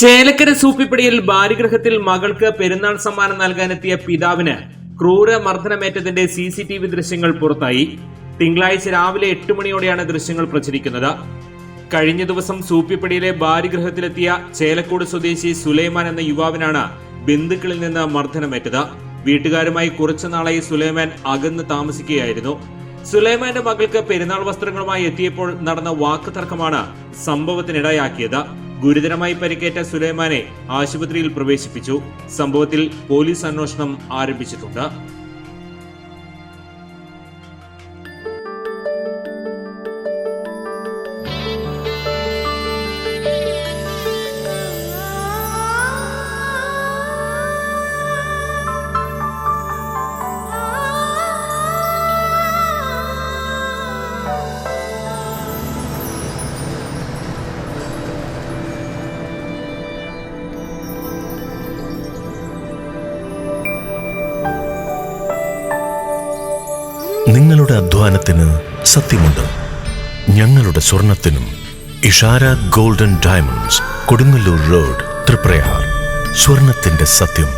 ചേലക്കര സൂപ്പിപ്പടിയിൽ ഭാര്യഗൃഹത്തിൽ മകൾക്ക് പെരുന്നാൾ സമ്മാനം നൽകാനെത്തിയ പിതാവിന് ക്രൂര മർദ്ദനമേറ്റതിന്റെ CCTV ദൃശ്യങ്ങൾ പുറത്തായി. തിങ്കളാഴ്ച രാവിലെ 8 മണിയോടെയാണ് ദൃശ്യങ്ങൾ പ്രചരിക്കുന്നത്. കഴിഞ്ഞ ദിവസം സൂപ്പിപ്പടിയിലെ ഭാര്യഗൃഹത്തിലെത്തിയ ചേലക്കോട് സ്വദേശി സുലൈമാൻ എന്ന യുവാവിനാണ് ബന്ധുക്കളിൽ നിന്ന് മർദ്ദനമേറ്റത്. വീട്ടുകാരുമായി കുറച്ചുനാളായി സുലൈമാൻ അകന്ന് താമസിക്കുകയായിരുന്നു. സുലൈമാന്റെ മകൾക്ക് പെരുന്നാൾ വസ്ത്രങ്ങളുമായി എത്തിയപ്പോൾ നടന്ന വാക്കുതർക്കമാണ് സംഭവത്തിനിടയാക്കിയത്. ഗുരുതരമായി പരിക്കേറ്റ സുലൈമാനെ ആശുപത്രിയിൽ പ്രവേശിപ്പിച്ചു. സംഭവത്തിൽ പോലീസ് അന്വേഷണം ആരംഭിച്ചിട്ടുണ്ട്. നിങ്ങളുടെ അധ്വാനത്തിന് സത്യമുണ്ട്. ഞങ്ങളുടെ സ്വർണത്തിനും. Ishara golden diamonds, Kodungallur road, Triprayar. സ്വർണത്തിന്റെ സത്യം.